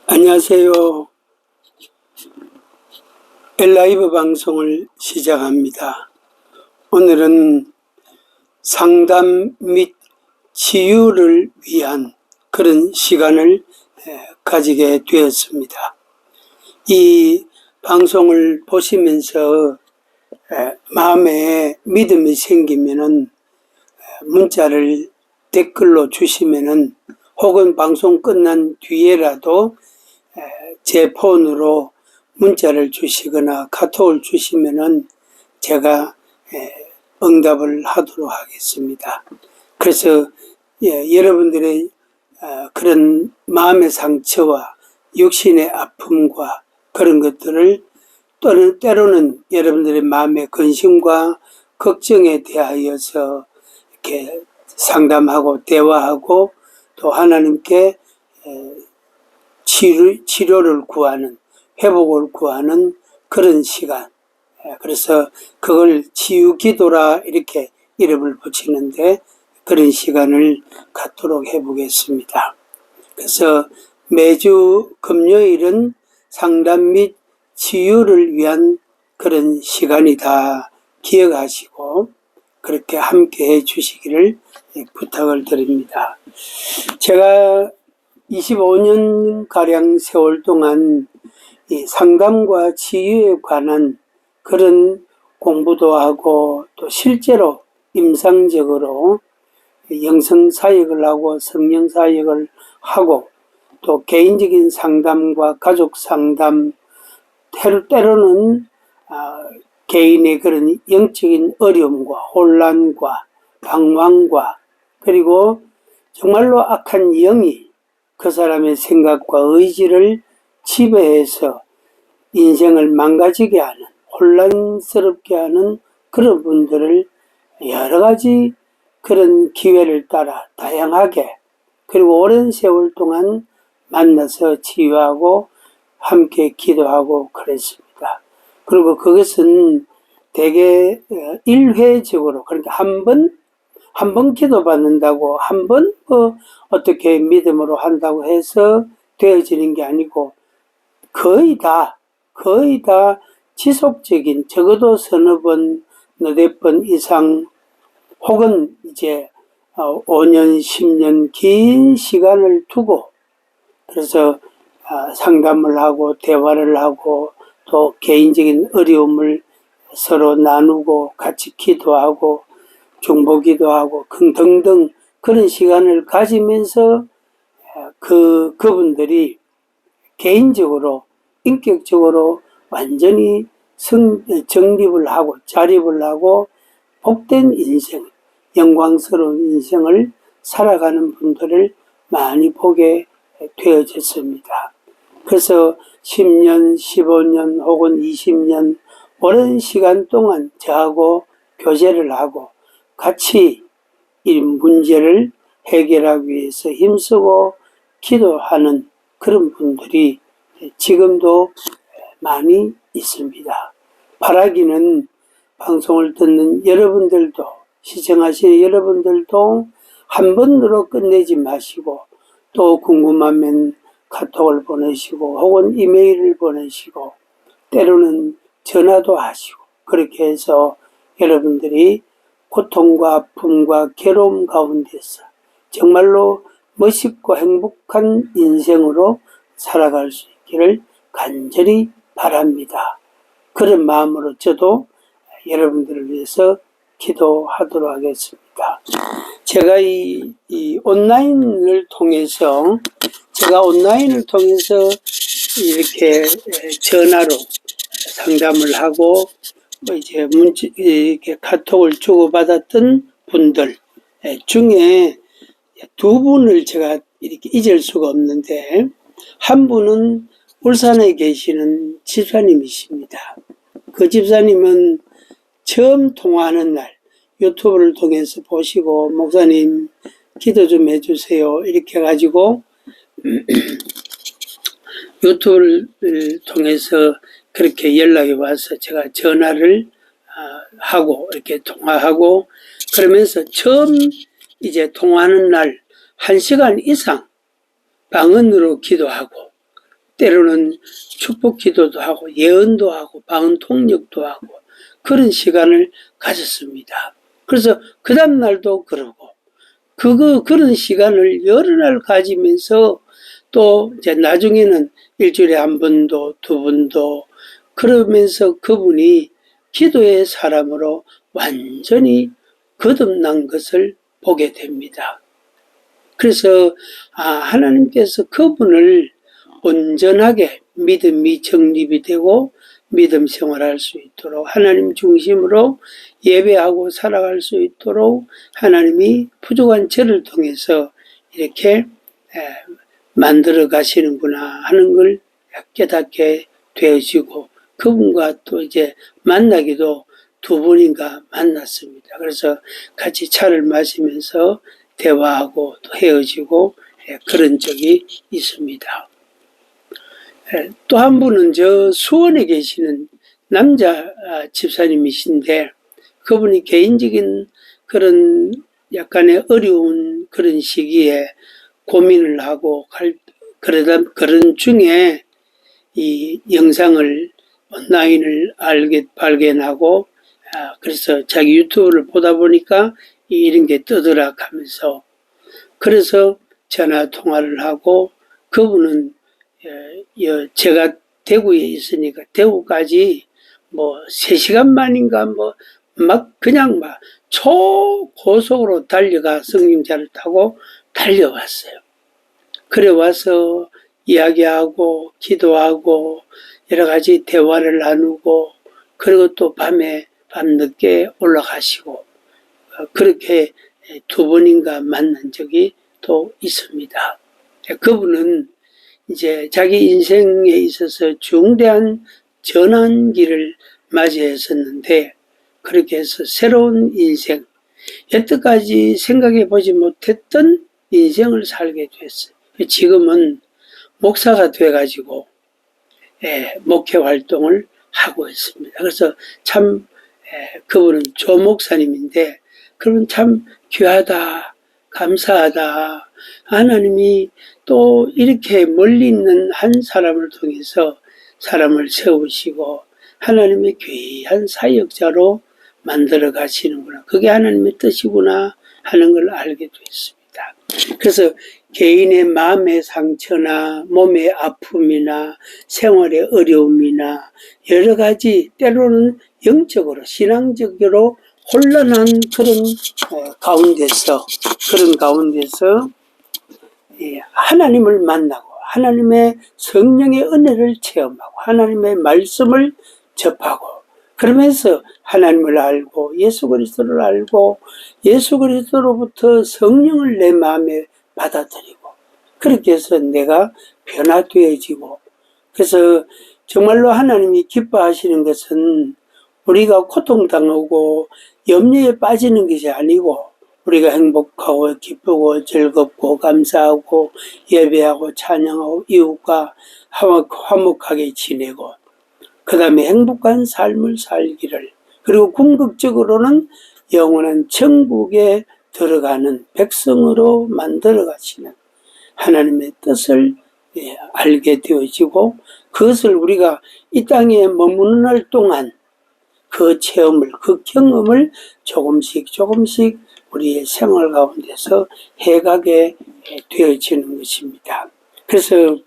안녕하세요. 엘라이브 방송을 시작합니다. 오늘은 상담 및 치유를 위한 그런 시간을 가지게 되었습니다. 이 방송을 보시면서 마음에 믿음이 생기면은 문자를 댓글로 주시면은 혹은 방송 끝난 뒤에라도 제 폰으로 문자를 주시거나 카톡을 주시면은 제가 응답을 하도록 하겠습니다. 그래서 여러분들의 그런 마음의 상처와 육신의 아픔과 그런 것들을 또는 때로는 여러분들의 마음의 근심과 걱정에 대하여서 이렇게 상담하고 대화하고 또 하나님께 치료를 구하는, 회복을 구하는 그런 시간. 그래서 그걸 치유기도라 이렇게 이름을 붙이는데 그런 시간을 갖도록 해보겠습니다. 그래서 매주 금요일은 상담 및 치유를 위한 그런 시간이다 기억하시고 그렇게 함께 해 주시기를 부탁을 드립니다. 제가 25년가량 세월 동안 이 상담과 치유에 관한 그런 공부도 하고 또 실제로 임상적으로 영성사역을 하고 성령사역을 하고 또 개인적인 상담과 가족 상담 때로는 개인의 그런 영적인 어려움과 혼란과 방황과 그리고 정말로 악한 영이 그 사람의 생각과 의지를 지배해서 인생을 망가지게 하는 혼란스럽게 하는 그런 분들을 여러 가지 그런 기회를 따라 다양하게 그리고 오랜 세월 동안 만나서 치유하고 함께 기도하고 그랬습니다. 그리고 그것은 대개 1회적으로 그러니까 한 번 기도 받는다고 한 번 어떻게 믿음으로 한다고 해서 되어지는 게 아니고 거의 다 지속적인 적어도 서너 번, 너댓 번 이상 혹은 이제 5년, 10년 긴 시간을 두고 그래서 상담을 하고 대화를 하고 또 개인적인 어려움을 서로 나누고 같이 기도하고 중보기도 하고 등등 그런 시간을 가지면서 그분들이 개인적으로 인격적으로 완전히 정립을 하고 자립을 하고 복된 인생, 영광스러운 인생을 살아가는 분들을 많이 보게 되어졌습니다. 그래서 10년, 15년 혹은 20년 오랜 시간 동안 저하고 교제를 하고 같이 이 문제를 해결하기 위해서 힘쓰고 기도하는 그런 분들이 지금도 많이 있습니다. 바라기는 방송을 듣는 여러분들도 시청하시는 여러분들도 한 번으로 끝내지 마시고 또 궁금하면 카톡을 보내시고 혹은 이메일을 보내시고 때로는 전화도 하시고 그렇게 해서 여러분들이 고통과 아픔과 괴로움 가운데서 정말로 멋있고 행복한 인생으로 살아갈 수 있기를 간절히 바랍니다. 그런 마음으로 저도 여러분들을 위해서 기도하도록 하겠습니다. 제가 이 온라인을 통해서 이렇게 전화로 상담을 하고 이제 이렇게 카톡을 주고받았던 분들 중에 두 분을 제가 이렇게 잊을 수가 없는데 한 분은 울산에 계시는 집사님이십니다. 그 집사님은 처음 통화하는 날 유튜브를 통해서 보시고 목사님 기도 좀 해주세요 이렇게 해가지고 유튜브를 통해서 그렇게 연락이 와서 제가 전화를 하고 이렇게 통화하고 그러면서 처음 이제 통화하는 날 1시간 이상 방언으로 기도하고 때로는 축복 기도도 하고 예언도 하고 방언 통역도 하고 그런 시간을 가졌습니다. 그래서 그 다음 날도 그러고 그런 시간을 여러 날 가지면서 또 이제 나중에는 일주일에 한 번도 두 번도 그러면서 그분이 기도의 사람으로 완전히 거듭난 것을 보게 됩니다. 그래서 하나님께서 그분을 온전하게 믿음이 정립이 되고 믿음 생활할 수 있도록 하나님 중심으로 예배하고 살아갈 수 있도록 하나님이 부족한 저를 통해서 이렇게 만들어 가시는구나 하는 걸 깨닫게 되어지고 그분과 또 이제 만나기도 두 번인가 만났습니다. 그래서 같이 차를 마시면서 대화하고 또 헤어지고 그런 적이 있습니다. 또 한 분은 저 수원에 계시는 남자 집사님이신데 그분이 개인적인 그런 약간의 어려운 그런 시기에 고민을 하고 그런 중에 이 영상을 온라인을 발견하고 그래서 자기 유튜브를 보다 보니까 이런 게 뜨더라 하면서 그래서 전화 통화를 하고 그분은 제가 대구에 있으니까 대구까지 뭐 3시간 만인가 그냥 초고속으로 달려가 승용차를 타고 달려왔어요. 그래 와서 이야기하고 기도하고 여러 가지 대화를 나누고 그리고 또 밤늦게 올라가시고 그렇게 두 번인가 만난 적이 또 있습니다. 그분은 이제 자기 인생에 있어서 중대한 전환기를 맞이했었는데 그렇게 해서 새로운 인생, 여태까지 생각해 보지 못했던 인생을 살게 됐어요. 지금은 목사가 돼가지고 목회 활동을 하고 있습니다. 그래서 참 그분은 조 목사님인데 그분 참 귀하다, 감사하다. 하나님이 또 이렇게 멀리 있는 한 사람을 통해서 사람을 세우시고 하나님의 귀한 사역자로 만들어 가시는구나. 그게 하나님의 뜻이구나 하는 걸 알게 됐습니다. 그래서 개인의 마음의 상처나 몸의 아픔이나 생활의 어려움이나 여러 가지 때로는 영적으로 신앙적으로 혼란한 그런 가운데서 하나님을 만나고 하나님의 성령의 은혜를 체험하고 하나님의 말씀을 접하고 그러면서 하나님을 알고 예수 그리스도를 알고 예수 그리스도로부터 성령을 내 마음에 받아들이고 그렇게 해서 내가 변화되어지고 그래서 정말로 하나님이 기뻐하시는 것은 우리가 고통당하고 염려에 빠지는 것이 아니고 우리가 행복하고 기쁘고 즐겁고 감사하고 예배하고 찬양하고 이웃과 화목하게 지내고 그 다음에 행복한 삶을 살기를 그리고 궁극적으로는 영원한 천국에 들어가는 백성으로 만들어 가시는 하나님의 뜻을 알게 되어지고 그것을 우리가 이 땅에 머무는 동안 그 체험을 그 경험을 조금씩 우리의 생활 가운데서 해가게 되어지는 것입니다. 그래서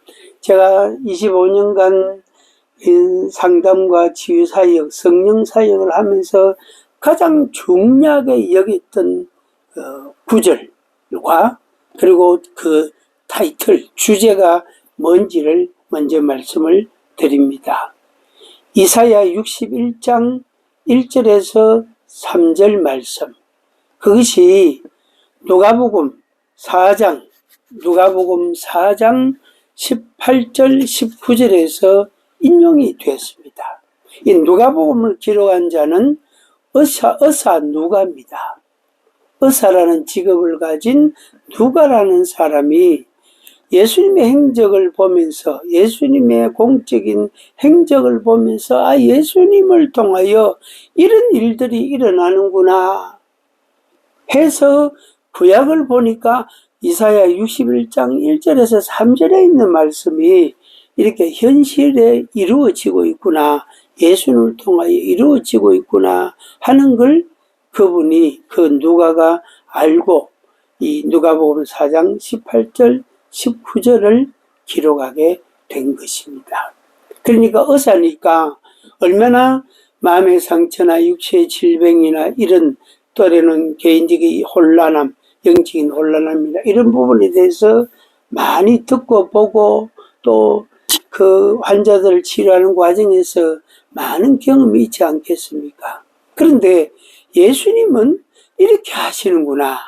제가 25년간 상담과 치유사역, 성령사역을 하면서 가장 중요하게 여겼던 구절과 그리고 그 타이틀, 주제가 뭔지를 먼저 말씀을 드립니다. 이사야 61장 1절에서 3절 말씀, 그것이 누가복음 4장 18절 19절에서 인용이 되었습니다. 이 누가복음을 기록한 자는 의사 누가입니다. 의사라는 직업을 가진 누가라는 사람이 예수님의 행적을 보면서 예수님의 공적인 행적을 보면서 예수님을 통하여 이런 일들이 일어나는구나 해서 구약을 보니까 이사야 61장 1절에서 3절에 있는 말씀이 이렇게 현실에 이루어지고 있구나, 예수님을 통하여 이루어지고 있구나 하는 걸 그분이, 그 누가가 알고 이 누가복음 4장 18절 19절을 기록하게 된 것입니다. 그러니까 의사니까 얼마나 마음의 상처나 육체의 질병이나 이런 또래는 개인적인 혼란함, 영적인 혼란함이나 이런 부분에 대해서 많이 듣고 보고 또 그 환자들을 치료하는 과정에서 많은 경험이 있지 않겠습니까? 그런데 예수님은 이렇게 하시는구나.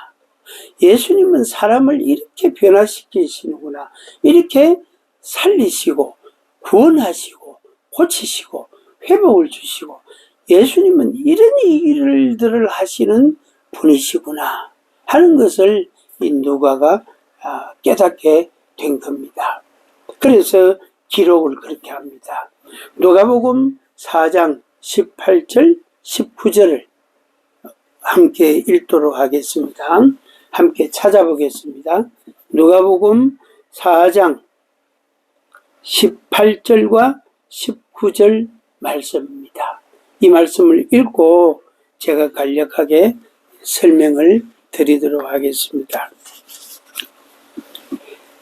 예수님은 사람을 이렇게 변화시키시는구나. 이렇게 살리시고 구원하시고 고치시고 회복을 주시고 예수님은 이런 일들을 하시는 분이시구나 하는 것을 이 누가가 깨닫게 된 겁니다. 그래서 기록을 그렇게 합니다. 누가복음 4장 18절 19절을 함께 읽도록 하겠습니다. 함께 찾아보겠습니다. 누가복음 4장 18절과 19절 말씀입니다. 이 말씀을 읽고 제가 간략하게 설명을 드리도록 하겠습니다.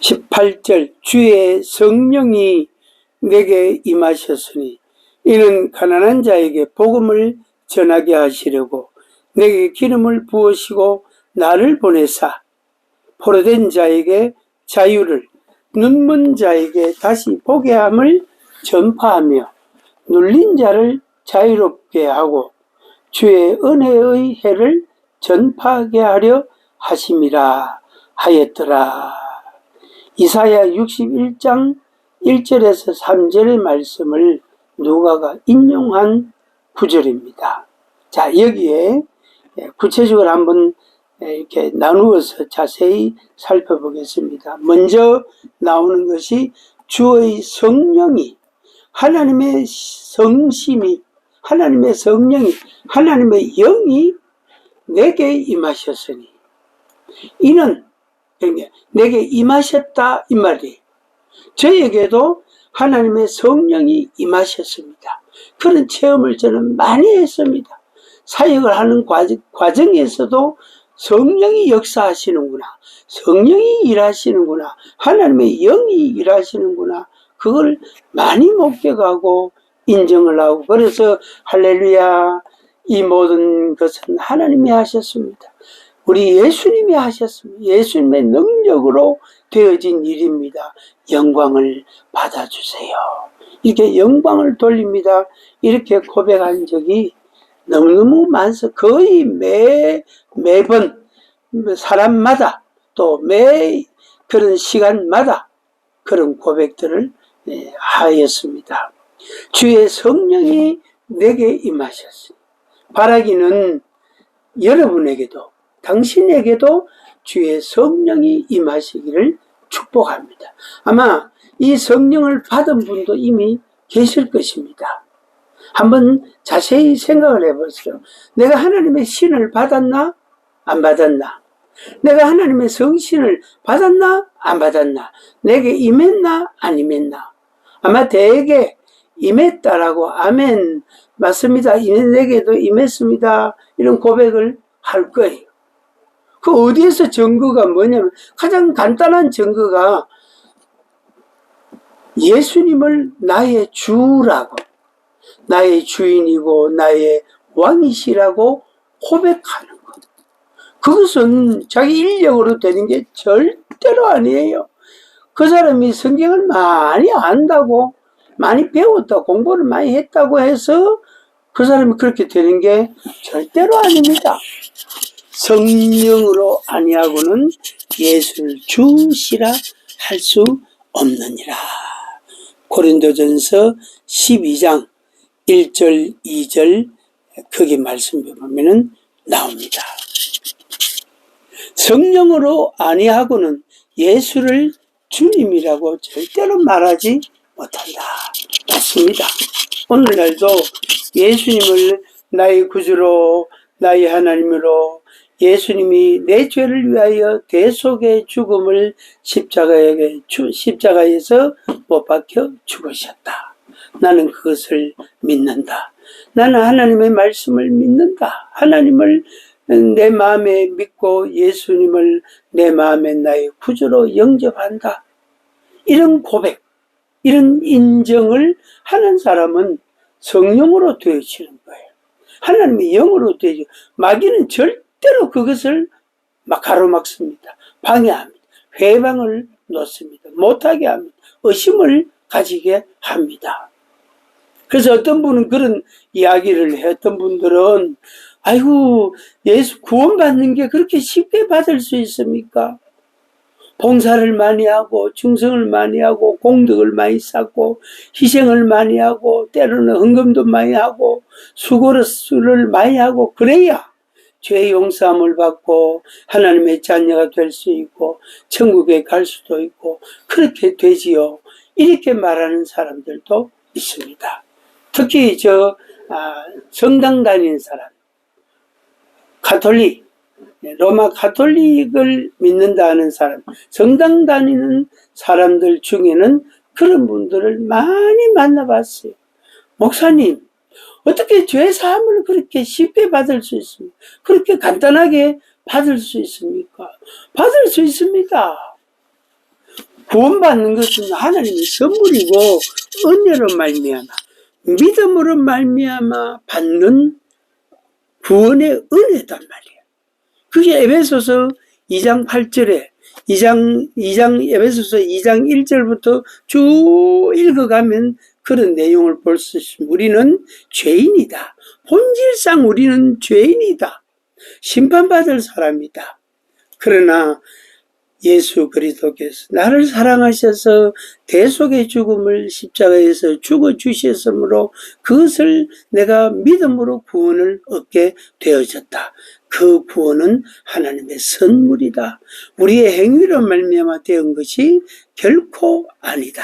18절 주의 성령이 내게 임하셨으니 이는 가난한 자에게 복음을 전하게 하시려고 내게 기름을 부으시고 나를 보내사 포로된 자에게 자유를 눈먼 자에게 다시 보게 함을 전파하며 눌린 자를 자유롭게 하고 주의 은혜의 해를 전파하게 하려 하심이라 하였더라. 이사야 61장 1절에서 3절의 말씀을 누가가 인용한 구절입니다. 자, 여기에 구체적으로 한번 이렇게 나누어서 자세히 살펴보겠습니다. 먼저 나오는 것이 주의 성령이, 하나님의 성심이, 하나님의 성령이, 하나님의 영이 내게 임하셨으니 이는 내게 임하셨다 이 말이에요. 저에게도 하나님의 성령이 임하셨습니다. 그런 체험을 저는 많이 했습니다. 사역을 하는 과정에서도 성령이 역사하시는구나, 성령이 일하시는구나, 하나님의 영이 일하시는구나, 그걸 많이 목격하고 인정을 하고, 그래서 할렐루야, 이 모든 것은 하나님이 하셨습니다. 우리 예수님이 하셨습니다. 예수님의 능력으로 되어진 일입니다. 영광을 받아주세요. 이렇게 영광을 돌립니다. 이렇게 고백한 적이 너무너무 많습니다. 거의 매번 사람마다 또 매 그런 시간마다 그런 고백들을 하였습니다. 주의 성령이 내게 임하셨습니다. 바라기는 여러분에게도 당신에게도 주의 성령이 임하시기를 축복합니다. 아마 이 성령을 받은 분도 이미 계실 것입니다. 한번 자세히 생각을 해보세요. 내가 하나님의 신을 받았나? 안 받았나? 내가 하나님의 성신을 받았나? 안 받았나? 내게 임했나? 안 임했나? 아마 대개 임했다라고 아멘 맞습니다. 내게도 임했습니다. 이런 고백을 할 거예요. 그 어디에서 증거가 뭐냐면 가장 간단한 증거가 예수님을 나의 주라고, 나의 주인이고 나의 왕이시라고 고백하는 것. 그것은 자기 인력으로 되는 게 절대로 아니에요. 그 사람이 성경을 많이 안다고, 많이 배웠다, 공부를 많이 했다고 해서 그 사람이 그렇게 되는 게 절대로 아닙니다. 성령으로 아니하고는 예수를 주시라 할 수 없느니라. 고린도전서 12장 1절 2절 거기 말씀을 보면은 나옵니다. 성령으로 아니하고는 예수를 주님이라고 절대로 말하지 못한다. 맞습니다. 오늘날도 예수님을 나의 구주로, 나의 하나님으로, 예수님이 내 죄를 위하여 대속의 죽음을 십자가에서 못 박혀 죽으셨다. 나는 그것을 믿는다. 나는 하나님의 말씀을 믿는다. 하나님을 내 마음에 믿고 예수님을 내 마음에 나의 구주로 영접한다. 이런 고백, 이런 인정을 하는 사람은 성령으로 되어지는 거예요. 하나님의 영으로 되어지고, 마귀는 절대로 그것을 막 가로막습니다. 방해합니다. 회방을 놓습니다. 못하게 합니다. 의심을 가지게 합니다. 그래서 어떤 분은 그런 이야기를 해. 어떤 분들은 아이고, 예수 구원받는 게 그렇게 쉽게 받을 수 있습니까? 봉사를 많이 하고 충성을 많이 하고 공덕을 많이 쌓고 희생을 많이 하고 때로는 헌금도 많이 하고 수고를 많이 하고 그래야 죄 용서함을 받고 하나님의 자녀가 될 수 있고 천국에 갈 수도 있고 그렇게 되지요. 이렇게 말하는 사람들도 있습니다. 특히 성당 다니는 사람, 가톨릭, 로마 가톨릭을 믿는다 하는 사람, 성당 다니는 사람들 중에는 그런 분들을 많이 만나봤어요. 목사님, 어떻게 죄 사함을 그렇게 쉽게 받을 수 있습니까? 그렇게 간단하게 받을 수 있습니까? 받을 수 있습니다. 구원받는 것은 하나님의 선물이고 은혜로 말미암아 믿음으로 말미암아 받는 구원의 은혜단 말이에요. 그게 에베소서 2장 8절에 에베소서 2장 1절부터 쭉 읽어가면 그런 내용을 볼 수 있습니다. 우리는 죄인이다. 본질상 우리는 죄인이다. 심판받을 사람이다. 그러나 예수 그리스도께서 나를 사랑하셔서 대속의 죽음을 십자가에서 죽어주셨으므로 그것을 내가 믿음으로 구원을 얻게 되어졌다. 그 구원은 하나님의 선물이다. 우리의 행위로 말미암아 되은 것이 결코 아니다.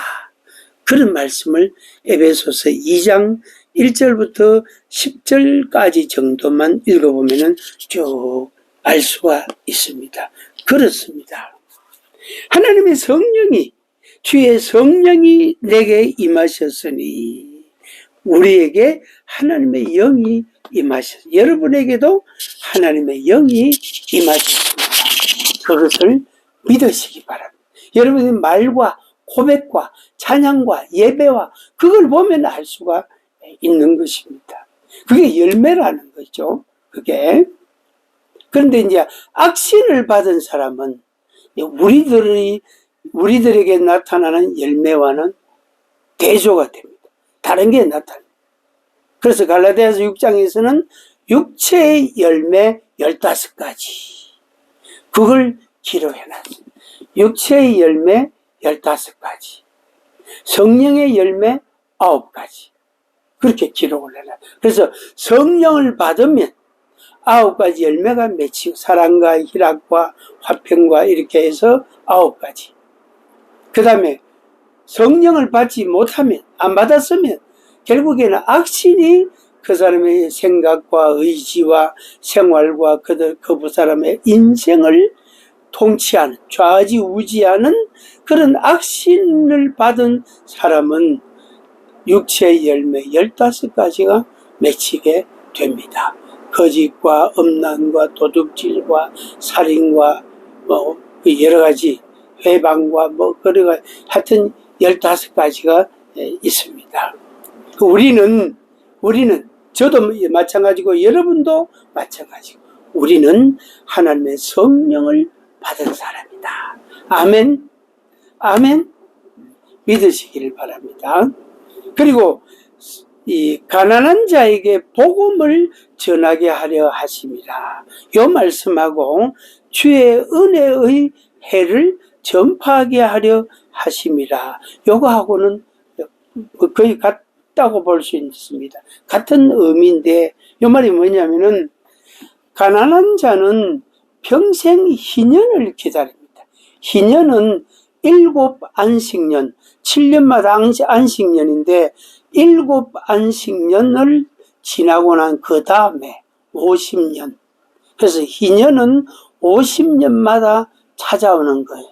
그런 말씀을 에베소서 2장 1절부터 10절까지 정도만 읽어보면 쭉 알 수가 있습니다. 그렇습니다. 하나님의 성령이, 주의 성령이 내게 임하셨으니 우리에게 하나님의 영이 임하셨습니다. 여러분에게도 하나님의 영이 임하셨습니다. 그것을 믿으시기 바랍니다. 여러분의 말과 고백과 찬양과 예배와 그걸 보면 알 수가 있는 것입니다. 그게 열매라는 거죠. 그게. 그런데 이제 악신을 받은 사람은 우리들에게 나타나는 열매와는 대조가 됩니다. 다른 게 나타납니다. 그래서 갈라디아서 6장에서는 육체의 열매 15가지. 그걸 기록해놨습니다. 육체의 열매 15가지. 성령의 열매 9가지. 그렇게 기록을 해놨어요. 그래서 성령을 받으면 9가지 열매가 맺히고 사랑과 희락과 화평과 이렇게 해서 9가지. 그 다음에 성령을 받지 못하면, 안 받았으면 결국에는 악신이 그 사람의 생각과 의지와 생활과 그 사람의 인생을 통치하는, 좌지우지하는 그런 악신을 받은 사람은 육체의 열매 15가지가 맺히게 됩니다. 거짓과 음란과 도둑질과 살인과 여러 가지 회방과 하여튼 15가지가 있습니다. 우리는 저도 마찬가지고 여러분도 마찬가지고 우리는 하나님의 성령을 받은 사람이다. 아멘. 아멘. 믿으시기를 바랍니다. 그리고 이 가난한 자에게 복음을 전하게 하려 하심이라. 이 말씀하고 주의 은혜의 해를 전파하게 하려 하심이라. 요거하고는 거의 같다고 볼 수 있습니다. 같은 의미인데 이 말이 뭐냐면은 가난한 자는 평생 희년을 기다립니다. 희년은 7 안식년, 7년마다 안식년인데 7 안식년을 지나고 난 그 다음에 50년, 그래서 희년은 50년마다 찾아오는 거예요.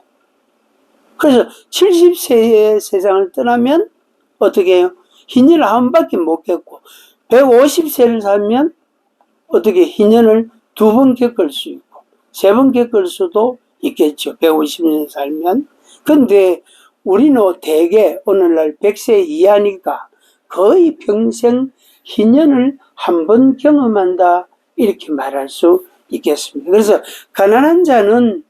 그래서 70세에 세상을 떠나면 어떻게 해요? 희년을 한 번밖에 못 겪고 150세를 살면 어떻게 희년을 2번 겪을 수 있고 3번 겪을 수도 있겠죠. 150년 살면. 근데 우리는 대개 오늘날 100세 이하니까 거의 평생 희년을 한 번 경험한다 이렇게 말할 수 있겠습니다. 그래서 가난한 자는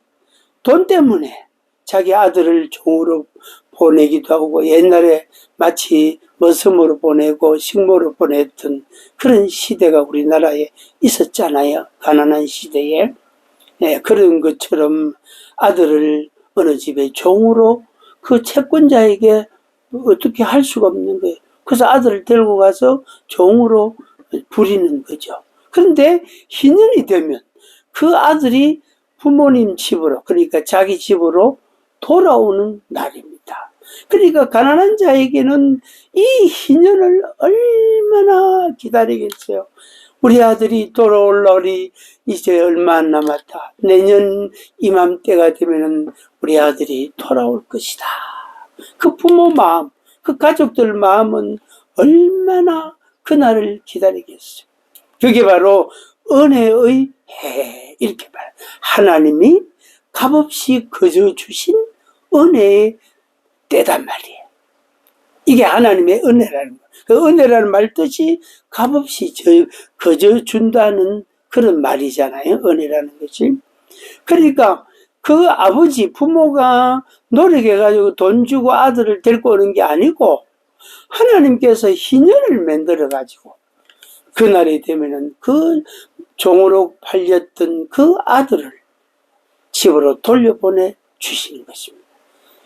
돈 때문에 자기 아들을 종으로 보내기도 하고 옛날에 마치 머슴으로 보내고 식모로 보냈던 그런 시대가 우리나라에 있었잖아요. 가난한 시대에. 예, 그런 것처럼 아들을 어느 집에 종으로 그 채권자에게 어떻게 할 수가 없는 거예요. 그래서 아들을 데리고 가서 종으로 부리는 거죠. 그런데 희년이 되면 그 아들이 부모님 집으로, 그러니까 자기 집으로 돌아오는 날입니다. 그러니까 가난한 자에게는 이 희년을 얼마나 기다리겠어요. 우리 아들이 돌아올 날이 이제 얼마 안 남았다. 내년 이맘때가 되면은 우리 아들이 돌아올 것이다. 그 부모 마음, 그 가족들 마음은 얼마나 그날을 기다리겠어요. 그게 바로 은혜의 해, 이렇게 말해요. 하나님이 값없이 거저 주신 은혜의 때단 말이에요. 이게 하나님의 은혜라는 거예요. 그 은혜라는 말 뜻이 값없이 거저 준다는 그런 말이잖아요. 은혜라는 것이. 그러니까 그 아버지, 부모가 노력해가지고 돈 주고 아들을 데리고 오는 게 아니고 하나님께서 희년을 만들어가지고 그날이 되면은 그 종으로 팔렸던 그 아들을 집으로 돌려보내 주시는 것입니다.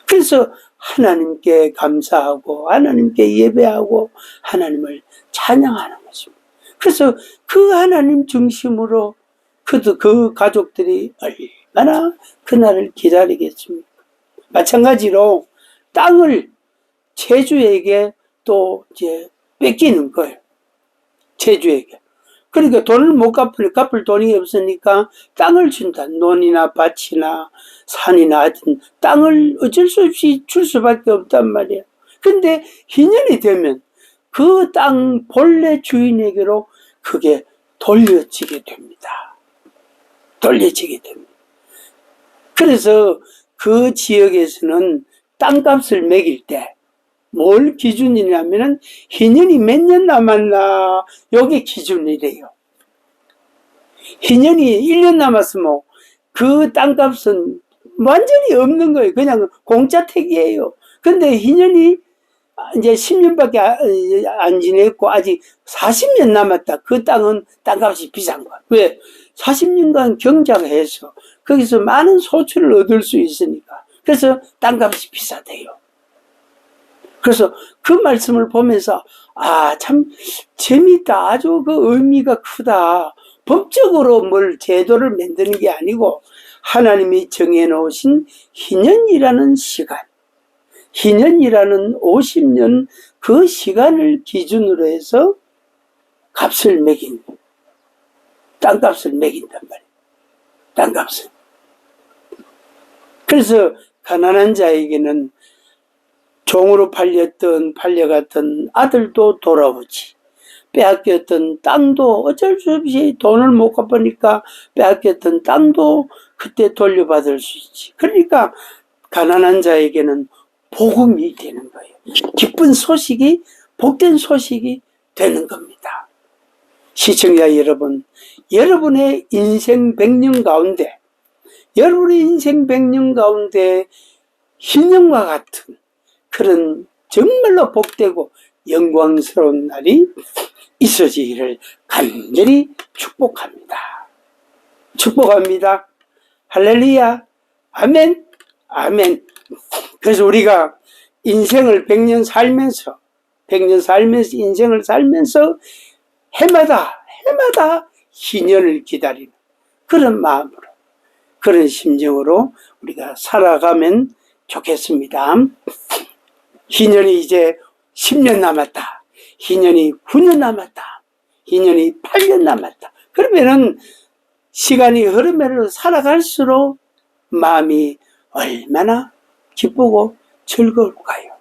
그래서 하나님께 감사하고 하나님께 예배하고 하나님을 찬양하는 것입니다. 그래서 그 하나님 중심으로 그 가족들이 얼마나 그날을 기다리겠습니까? 마찬가지로 땅을 채주에게 또 이제 뺏기는 거예요. 채주에게. 그러니까 돈을 못 갚을 돈이 없으니까 땅을 준다. 논이나 밭이나 산이나 하여튼 땅을 어쩔 수 없이 줄 수밖에 없단 말이에요. 근데 희년이 되면 그 땅 본래 주인에게로 그게 돌려지게 됩니다. 돌려지게 됩니다. 그래서 그 지역에서는 땅값을 매길 때 뭘 기준이냐면은 희년이 몇 년 남았나 요게 기준이래요. 희년이 1년 남았으면 그 땅값은 완전히 없는 거예요. 그냥 공짜 택이에요. 근데 희년이 이제 10년밖에 안 지냈고 아직 40년 남았다. 그 땅은 땅값이 비싼 거야. 왜? 40년간 경작해서 거기서 많은 소출을 얻을 수 있으니까. 그래서 땅값이 비싸대요. 그래서 그 말씀을 보면서 참 재밌다. 아주 그 의미가 크다. 법적으로 뭘 제도를 만드는 게 아니고 하나님이 정해놓으신 희년이라는 시간, 희년이라는 50년 그 시간을 기준으로 해서 값을 매긴, 땅값을 매긴단 말이에요. 땅값을. 그래서 가난한 자에게는 종으로 팔려갔던 아들도 돌아오지. 빼앗겼던 땅도 어쩔 수 없이 돈을 못 갚으니까 빼앗겼던 땅도 그때 돌려받을 수 있지. 그러니까 가난한 자에게는 복음이 되는 거예요. 기쁜 소식이, 복된 소식이 되는 겁니다. 시청자 여러분, 여러분의 인생 100년 가운데, 여러분의 인생 100년 가운데 희년과 같은 그런 정말로 복되고 영광스러운 날이 있어지기를 간절히 축복합니다. 축복합니다. 할렐루야. 아멘. 아멘. 그래서 우리가 인생을 100년 살면서 인생을 살면서 해마다 희년을 기다리는 그런 마음으로, 그런 심정으로 우리가 살아가면 좋겠습니다. 희년이 이제 10년 남았다. 희년이 9년 남았다. 희년이 8년 남았다. 그러면은 시간이 흐르면 살아갈수록 마음이 얼마나 기쁘고 즐거울까요?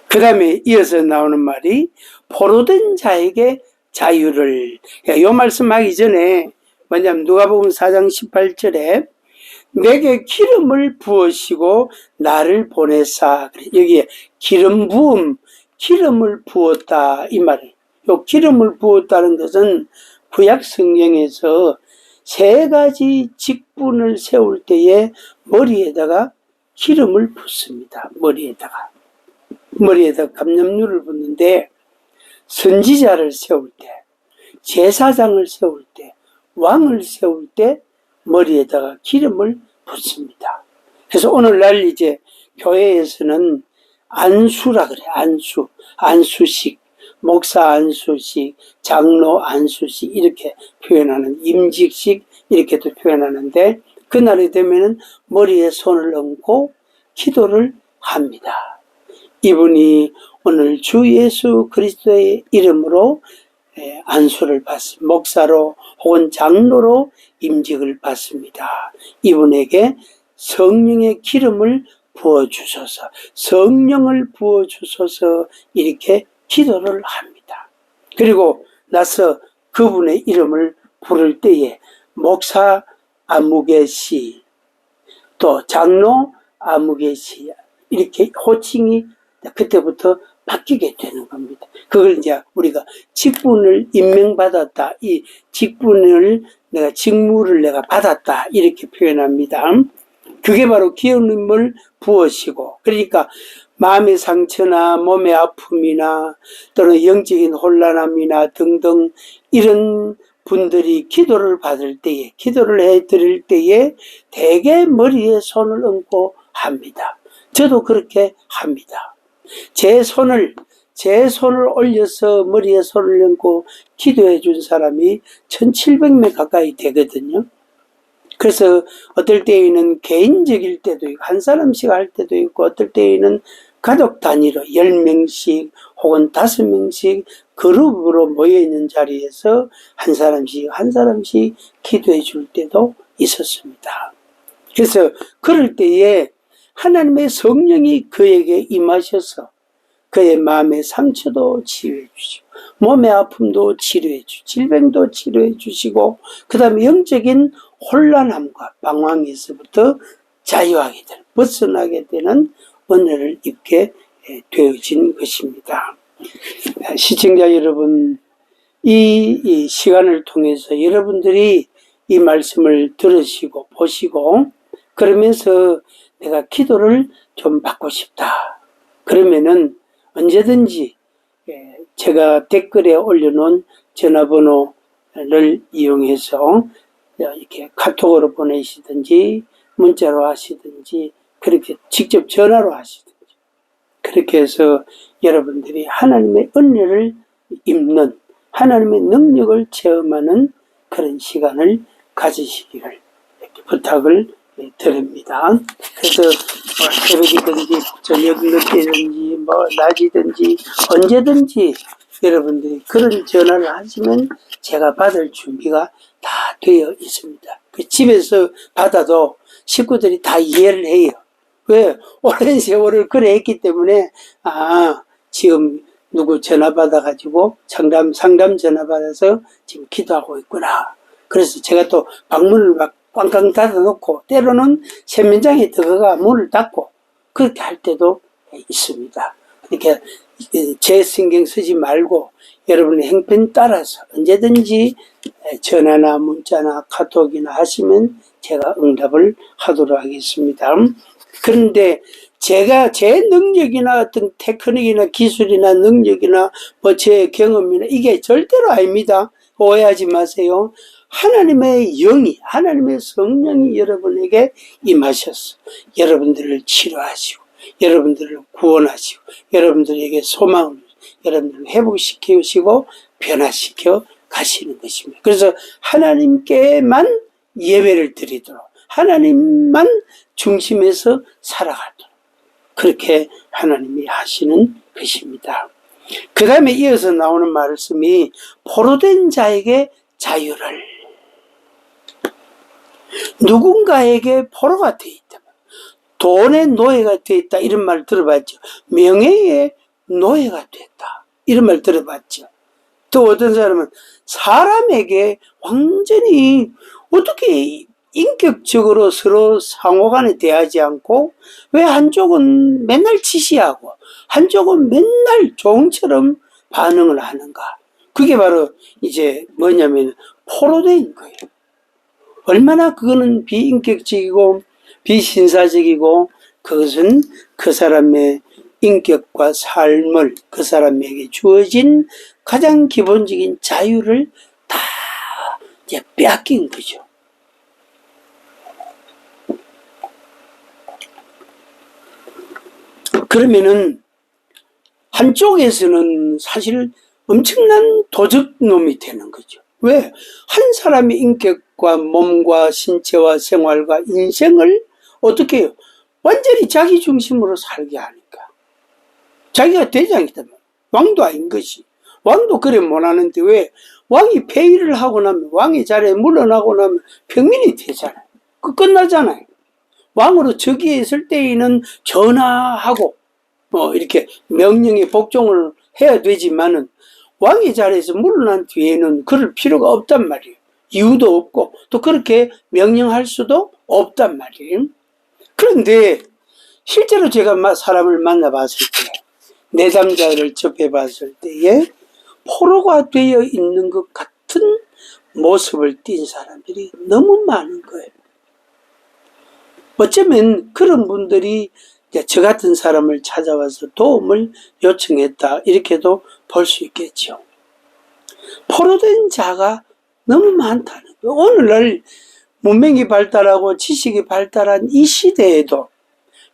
그 다음에 이어서 나오는 말이 포로된 자에게 자유를. 이 말씀하기 전에 뭐냐면 누가복음 4장 18절에 내게 기름을 부으시고 나를 보내사. 여기에 기름 부음, 기름을 부었다 이 말이에요. 요 기름을 부었다는 것은 구약 성경에서 세 가지 직분을 세울 때에 머리에다가 기름을 붓습니다. 머리에다가 감염유를 붓는데 선지자를 세울 때, 제사장을 세울 때, 왕을 세울 때 머리에다가 기름을 붓습니다. 그래서 오늘날 이제 교회에서는 안수라 그래. 안수식, 목사 안수식, 장로 안수식 이렇게 표현하는, 임직식 이렇게도 표현하는데 그날이 되면은 머리에 손을 얹고 기도를 합니다. 이분이 오늘 주 예수 그리스도의 이름으로 안수를 받습니다. 목사로 혹은 장로로 임직을 받습니다. 이분에게 성령의 기름을 부어주소서, 성령을 부어주소서 이렇게 기도를 합니다. 그리고 나서 그분의 이름을 부를 때에 목사 아무개씨, 또 장로 아무개씨 이렇게 호칭이 그때부터 바뀌게 되는 겁니다. 그걸 이제 우리가 직분을 임명받았다, 이 직분을 내가 직무를 내가 받았다 이렇게 표현합니다. 그게 바로 기름을 부으시고, 그러니까 마음의 상처나 몸의 아픔이나 또는 영적인 혼란함이나 등등 이런 분들이 기도를 받을 때에, 기도를 해드릴 때에 대개 머리에 손을 얹고 합니다. 저도 그렇게 합니다. 제 손을 올려서 머리에 손을 얹고 기도해 준 사람이 1700명 가까이 되거든요. 그래서 어떨 때에는 개인적일 때도 있고 한 사람씩 할 때도 있고 어떨 때에는 가족 단위로 10명씩 혹은 5명씩 그룹으로 모여있는 자리에서 한 사람씩 기도해 줄 때도 있었습니다. 그래서 그럴 때에 하나님의 성령이 그에게 임하셔서 그의 마음의 상처도 치유해 주시고 몸의 아픔도 치료해 주시고 질병도 치료해 주시고 그 다음에 영적인 혼란함과 방황에서부터 자유하게 되는, 벗어나게 되는 은혜를 입게 되어진 것입니다. 시청자 여러분, 이 시간을 통해서 여러분들이 이 말씀을 들으시고 보시고 그러면서 내가 기도를 좀 받고 싶다. 그러면은 언제든지 제가 댓글에 올려놓은 전화번호를 이용해서 이렇게 카톡으로 보내시든지 문자로 하시든지 그렇게 직접 전화로 하시든지 그렇게 해서 여러분들이 하나님의 은혜를 입는 하나님의 능력을 체험하는 그런 시간을 가지시기를 이렇게 부탁을 드립니다. 그래서 새벽이든지 저녁 늦게든지 낮이든지 언제든지 여러분들이 그런 전화를 하시면 제가 받을 준비가 다 되어 있습니다. 그 집에서 받아도 식구들이 다 이해를 해요. 왜? 오랜 세월을 그래 했기 때문에 지금 누구 전화 받아가지고 상담 전화 받아서 지금 기도하고 있구나. 그래서 제가 또 방문을 막 꽝꽝 닫아놓고 때로는 세면장에 들어가 문을 닫고 그렇게 할 때도 있습니다. 그러니까 제 신경 쓰지 말고 여러분의 행편 따라서 언제든지 전화나 문자나 카톡이나 하시면 제가 응답을 하도록 하겠습니다. 그런데 제가 제 능력이나 어떤 테크닉이나 기술이나 능력이나 제 경험이나 이게 절대로 아닙니다. 오해하지 마세요. 하나님의 영이, 하나님의 성령이 여러분에게 임하셔서 여러분들을 치료하시고 여러분들을 구원하시고 여러분들에게 소망을 여러분들을 회복시키시고 변화시켜 가시는 것입니다. 그래서 하나님께만 예배를 드리도록 하나님만 중심에서 살아가도록 그렇게 하나님이 하시는 것입니다. 그 다음에 이어서 나오는 말씀이 포로된 자에게 자유를 누군가에게 포로가 되어 있다. 돈의 노예가 되어 있다. 이런 말 들어봤죠. 명예의 노예가 됐다. 이런 말 들어봤죠. 또 어떤 사람은 사람에게 완전히 어떻게 인격적으로 서로 상호간에 대하지 않고 왜 한쪽은 맨날 지시하고 한쪽은 맨날 종처럼 반응을 하는가. 그게 바로 이제 뭐냐면 포로된 거예요. 얼마나 그거는 비인격적이고 비신사적이고 그것은 그 사람의 인격과 삶을 그 사람에게 주어진 가장 기본적인 자유를 다 이제 빼앗긴 거죠. 그러면은 한쪽에서는 사실 엄청난 도적놈이 되는 거죠. 왜? 한 사람의 인격과 몸과 신체와 생활과 인생을 어떻게 해요? 완전히 자기 중심으로 살게 하니까. 자기가 대장이다. 왕도 아닌 것이. 왕도 그래 못하는데 왜? 왕이 폐위를 하고 나면 왕의 자리에 물러나고 나면 평민이 되잖아요. 그 끝나잖아요. 왕으로 즉위했을 때에는 전하하고 이렇게 명령에 복종을 해야 되지만은 왕의 자리에서 물러난 뒤에는 그럴 필요가 없단 말이에요. 이유도 없고 또 그렇게 명령할 수도 없단 말이에요. 그런데 실제로 제가 사람을 만나봤을 때 내담자를 접해봤을 때에 포로가 되어 있는 것 같은 모습을 띈 사람들이 너무 많은 거예요. 어쩌면 그런 분들이 저 같은 사람을 찾아와서 도움을 요청했다 이렇게도 볼 수 있겠죠. 포로된 자가 너무 많다는 거예요. 오늘날 문명이 발달하고 지식이 발달한 이 시대에도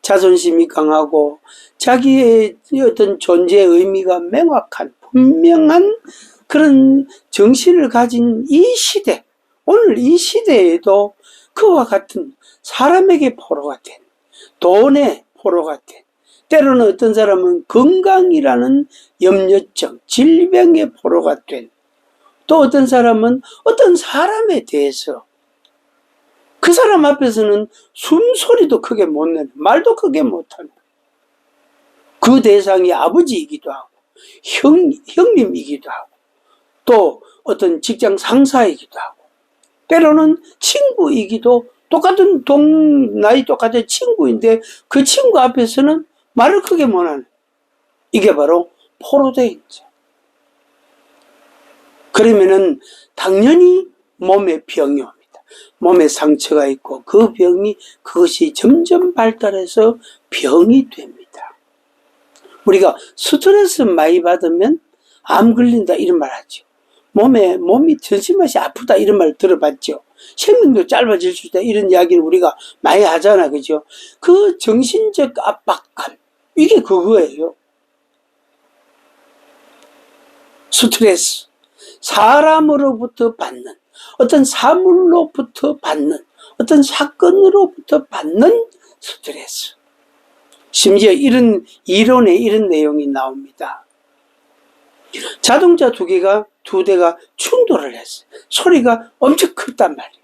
자존심이 강하고 자기의 어떤 존재의 의미가 명확한 분명한 그런 정신을 가진 이 시대, 오늘 이 시대에도 그와 같은 사람에게 포로가 된, 돈의 포로가 된, 때로는 어떤 사람은 건강이라는 염려증, 질병의 포로가 된, 또 어떤 사람은 어떤 사람에 대해서 그 사람 앞에서는 숨소리도 크게 못 내는, 말도 크게 못하는 그 대상이 아버지이기도 하고 형님이기도 하고 또 어떤 직장 상사이기도 하고 때로는 친구이기도 똑같은 나이 똑같은 친구인데 그 친구 앞에서는 말을 크게 못하는 이게 바로 포로된 거죠. 그러면은 당연히 몸에 병이 옵니다. 몸에 상처가 있고 그 병이 그것이 점점 발달해서 병이 됩니다. 우리가 스트레스 많이 받으면 암 걸린다 이런 말 하죠. 몸이 전신맛이 아프다 이런 말 들어봤죠. 생명도 짧아질 수 있다 이런 이야기를 우리가 많이 하잖아, 그죠? 그 정신적 압박감 이게 그거예요. 스트레스, 사람으로부터 받는 어떤 사물로부터 받는 어떤 사건으로부터 받는 스트레스. 심지어 이런 이론에 이런 내용이 나옵니다. 자동차 두 대가 충돌을 했어요. 소리가 엄청 컸단 말이에요.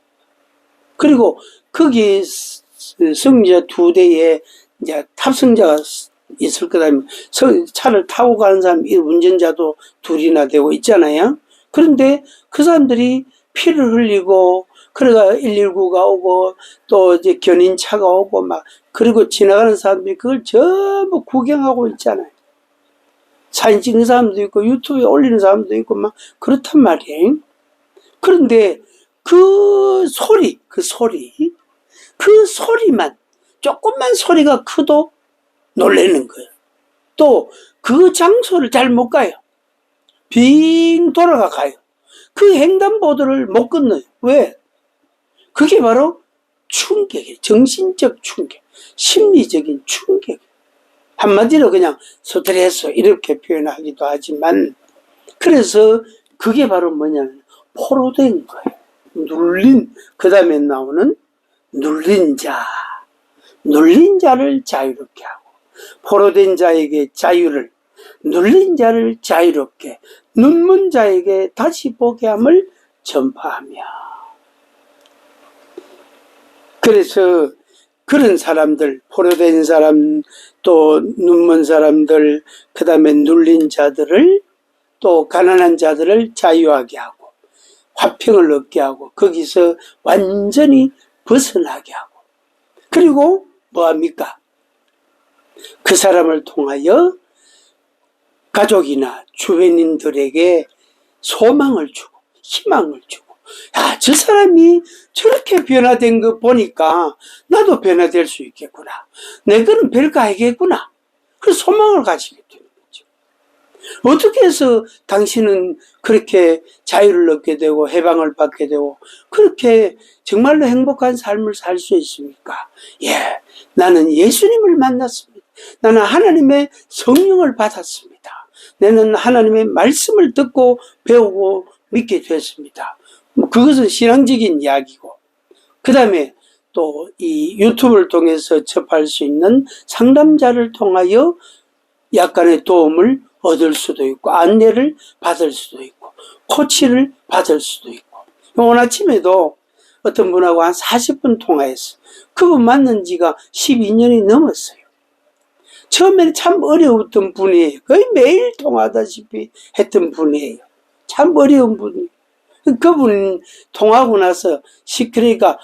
그리고 거기 승자 두 대에 이제 탑승자가 있을 거다. 차를 타고 가는 사람, 운전자도 둘이나 되고 있잖아요. 그런데 그 사람들이 피를 흘리고, 그래가 119가 오고, 또 이제 견인차가 오고, 그리고 지나가는 사람들이 그걸 전부 구경하고 있잖아요. 사진 찍는 사람도 있고, 유튜브에 올리는 사람도 있고, 그렇단 말이에요. 그런데 그 소리만, 조금만 소리가 커도 놀라는 거예요. 또 그 장소를 잘 못 가요. 빙 돌아가 가요. 그 횡단보도를 못 건너요. 왜? 그게 바로 충격이에요. 정신적 충격, 심리적인 충격. 한마디로 그냥 스트레스 이렇게 표현하기도 하지만, 그래서 그게 바로 뭐냐면 포로된 거예요. 눌린, 그 다음에 나오는 눌린 자를 자유롭게 하고, 포로된 자에게 자유를, 눌린 자를 자유롭게, 눈먼 자에게 다시 보게 함을 전파하며. 그래서 그런 사람들, 포로된 사람, 또 눈먼 사람들, 그 다음에 눌린 자들을, 또 가난한 자들을 자유하게 하고 화평을 얻게 하고 거기서 완전히 벗어나게 하고, 그리고 뭐합니까? 그 사람을 통하여 가족이나 주변인들에게 소망을 주고 희망을 주고, 야, 저 사람이 저렇게 변화된 거 보니까 나도 변화될 수 있겠구나, 내 거는 별거 아니겠구나, 그 소망을 가지게 되는 거죠. 어떻게 해서 당신은 그렇게 자유를 얻게 되고 해방을 받게 되고 그렇게 정말로 행복한 삶을 살 수 있습니까? 예, 나는 예수님을 만났습니다. 나는 하나님의 성령을 받았습니다. 나는 하나님의 말씀을 듣고 배우고 믿게 됐습니다. 그것은 신앙적인 이야기고, 그 다음에 또 이 유튜브를 통해서 접할 수 있는 상담자를 통하여 약간의 도움을 얻을 수도 있고 안내를 받을 수도 있고 코치를 받을 수도 있고. 오늘 아침에도 어떤 분하고 한 40분 통화했어요. 그분 만난 지가 12년이 넘었어요. 처음에는 참 어려웠던 분이에요. 거의 매일 통화하다시피 했던 분이에요. 참 어려운 분이에요. 그분 통화하고 나서 그러니까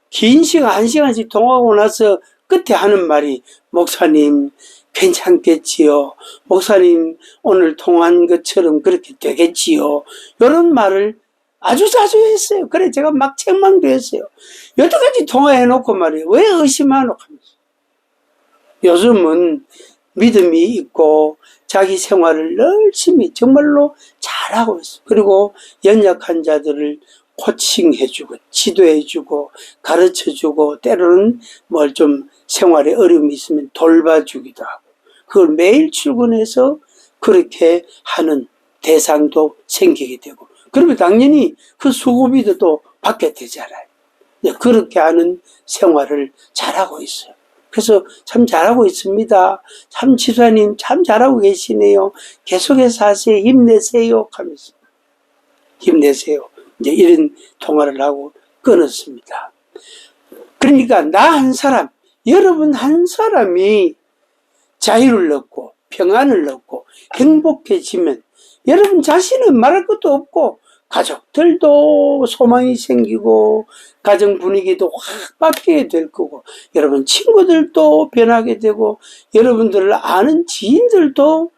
긴 시간, 1시간씩 통화하고 나서 끝에 하는 말이, 목사님 괜찮겠지요, 목사님 오늘 통화한 것처럼 그렇게 되겠지요, 이런 말을 아주 자주 했어요. 그래 제가 막 책망도 했어요. 여태까지 통화해놓고 말이에요, 왜 의심하노 하면서. 요즘은 믿음이 있고 자기 생활을 열심히 정말로 잘하고 있어요. 그리고 연약한 자들을 코칭해주고 지도해주고 가르쳐주고, 때로는 뭘 좀 생활에 어려움이 있으면 돌봐주기도 하고, 그걸 매일 출근해서 그렇게 하는 대상도 생기게 되고, 그러면 당연히 그 수고비도 또 받게 되잖아요. 그렇게 하는 생활을 잘하고 있어요. 그래서 참 잘하고 있습니다. 참 지사님 참 잘하고 계시네요. 계속해서 하세요. 힘내세요. 하면서 힘내세요. 이제 이런 통화를 하고 끊었습니다. 그러니까 나 한 사람, 여러분 한 사람이 자유를 얻고 평안을 얻고 행복해지면 여러분 자신은 말할 것도 없고 가족들도 소망이 생기고 가정 분위기도 확 바뀌게 될 거고, 여러분 친구들도 변하게 되고 여러분들을 아는 지인들도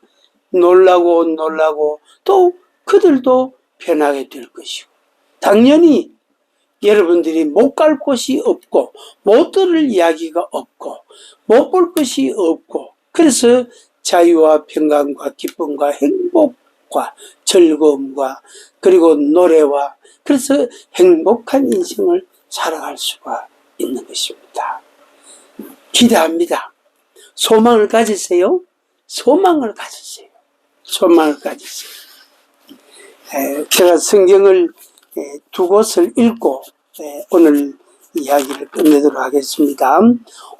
놀라고 또 그들도 변하게 될 것이고, 당연히 여러분들이 못 갈 곳이 없고 못 들을 이야기가 없고 못 볼 것이 없고, 그래서 자유와 평강과 기쁨과 행복과 즐거움과 그리고 노래와, 그래서 행복한 인생을 살아갈 수가 있는 것입니다. 기대합니다. 소망을 가지세요. 소망을 가지세요. 소망을 가지세요. 제가 성경을 두 곳을 읽고 오늘 이야기를 끝내도록 하겠습니다.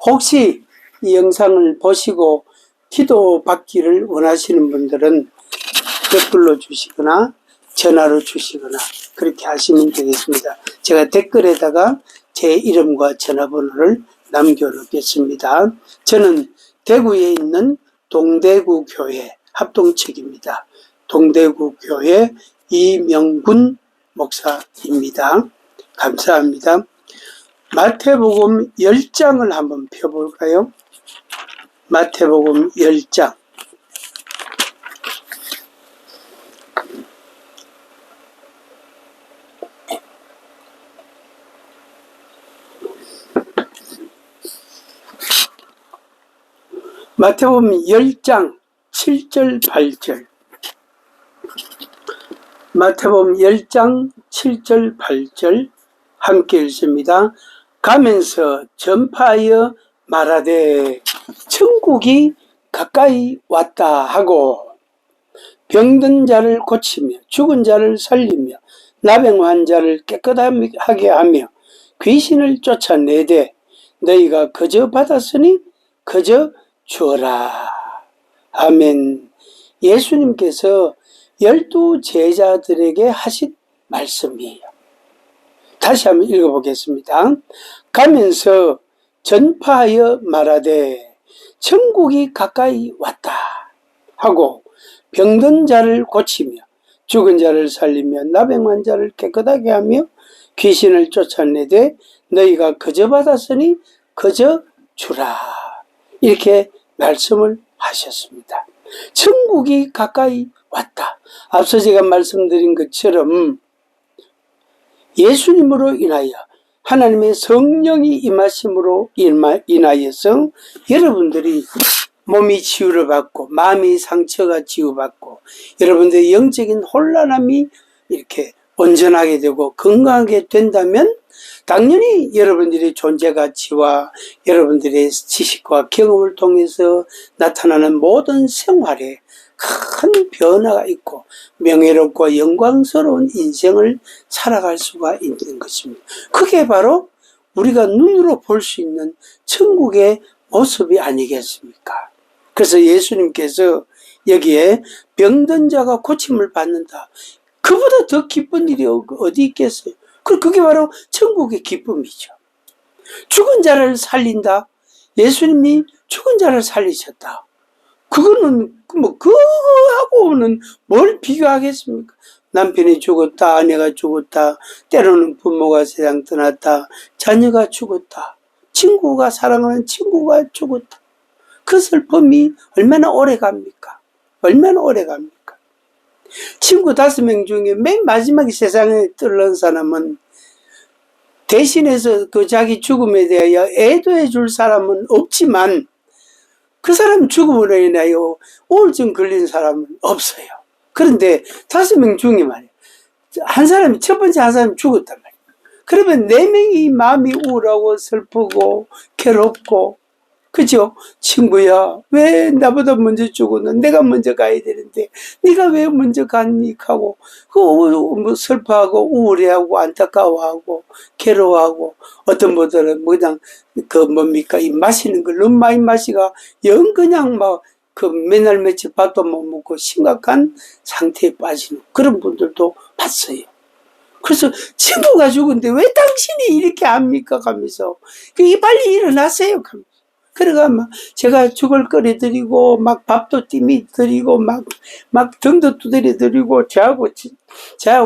혹시 이 영상을 보시고 기도 받기를 원하시는 분들은 댓글로 주시거나 전화로 주시거나 그렇게 하시면 되겠습니다. 제가 댓글에다가 제 이름과 전화번호를 남겨놓겠습니다. 저는 대구에 있는 동대구 교회 합동측입니다. 동대구 교회 이명군 목사입니다. 감사합니다. 마태복음 10장을 한번 펴볼까요? 마태복음 10장. 마태복음 10장 7절 8절. 마태복음 10장 7절 8절 함께 읽습니다. 가면서 전파하여 말하되 천국이 가까이 왔다 하고, 병든 자를 고치며 죽은 자를 살리며 나병 환자를 깨끗하게 하며 귀신을 쫓아내되 너희가 거저 받았으니 거저 주어라. 아멘. 예수님께서 12 제자들에게 하신 말씀이에요. 다시 한번 읽어보겠습니다. 가면서 전파하여 말하되 천국이 가까이 왔다 하고 병든 자를 고치며 죽은 자를 살리며 나병한 자를 깨끗하게 하며 귀신을 쫓아내되 너희가 거저 받았으니 거저 주라. 이렇게 말씀을 하셨습니다. 천국이 가까이 왔다. 앞서 제가 말씀드린 것처럼 예수님으로 인하여 하나님의 성령이 임하심으로 인하여서 여러분들이 몸이 치유를 받고 마음의 상처가 치유받고 여러분들의 영적인 혼란함이 이렇게 온전하게 되고 건강하게 된다면 당연히 여러분들의 존재 가치와 여러분들의 지식과 경험을 통해서 나타나는 모든 생활에 큰 변화가 있고 명예롭고 영광스러운 인생을 살아갈 수가 있는 것입니다. 그게 바로 우리가 눈으로 볼 수 있는 천국의 모습이 아니겠습니까? 그래서 예수님께서 여기에 병든 자가 고침을 받는다. 그보다 더 기쁜 일이 어디 있겠어요? 그게 바로 천국의 기쁨이죠. 죽은 자를 살린다. 예수님이 죽은 자를 살리셨다. 그거는 그거하고는 뭘 비교하겠습니까? 남편이 죽었다, 아내가 죽었다, 때로는 부모가 세상 떠났다, 자녀가 죽었다, 친구가 사랑하는 친구가 죽었다. 그 슬픔이 얼마나 오래 갑니까? 얼마나 오래 갑니까? 친구 5명 중에 맨 마지막에 세상에 떠난 사람은 대신해서 그 자기 죽음에 대하여 애도해 줄 사람은 없지만 그 사람 죽음으로 인하여 우울증 걸린 사람은 없어요. 그런데 5명 중에 말이에요. 한 사람이, 첫 번째 한 사람이 죽었단 말이에요. 그러면 4명이 마음이 우울하고 슬프고 괴롭고, 그죠? 친구야, 왜 나보다 먼저 죽었나? 내가 먼저 가야 되는데, 네가 왜 먼저 갔니? 하고, 뭐 슬퍼하고, 우울해하고, 안타까워하고, 괴로워하고, 어떤 분들은 뭐 그냥, 뭡니까? 이 마시는 걸 너무 많이 마시가, 영 그냥 막, 맨날 며칠 밥도 못 먹고 심각한 상태에 빠지는 그런 분들도 봤어요. 그래서 친구가 죽은데 왜 당신이 이렇게 합니까? 하면서, 빨리 일어나세요. 그래가 막 제가 죽을 거리 드리고 막 밥도 띠미 드리고 막 등도 두드려 드리고 저하고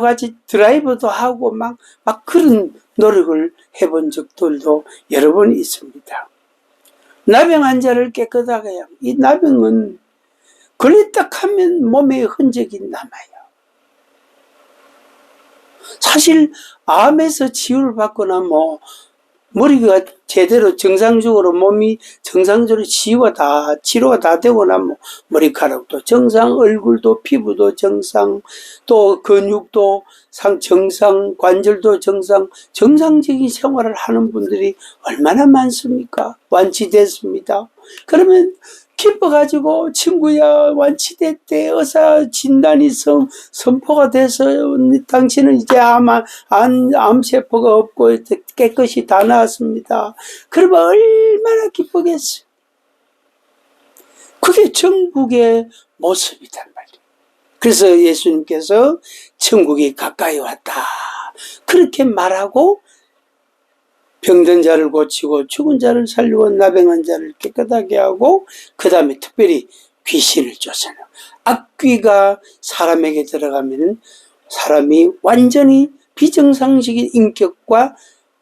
같이 드라이브도 하고 막 그런 노력을 해본 적들도 여러 번 있습니다. 나병 환자를 깨끗하게 해야 합니다. 이 나병은 걸렸다 하면 몸에 흔적이 남아요. 사실 암에서 치유를 받거나 뭐 머리가 제대로 정상적으로 몸이 정상적으로 치료가 다 되고 나면 머리카락도 정상, 얼굴도 피부도 정상, 또 근육도 정상, 관절도 정상, 정상적인 생활을 하는 분들이 얼마나 많습니까? 완치됐습니다. 그러면 기뻐가지고 친구야 완치됐대, 의사 진단이 선포가 돼서 당신은 이제 암세포가 없고 깨끗이 다 나았습니다. 그러면 얼마나 기쁘겠어요. 그게 천국의 모습이란 말이에요. 그래서 예수님께서 천국이 가까이 왔다 그렇게 말하고 병든 자를 고치고 죽은 자를 살리고 나병한 자를 깨끗하게 하고 그 다음에 특별히 귀신을 쫓아내요. 악귀가 사람에게 들어가면 사람이 완전히 비정상적인 인격과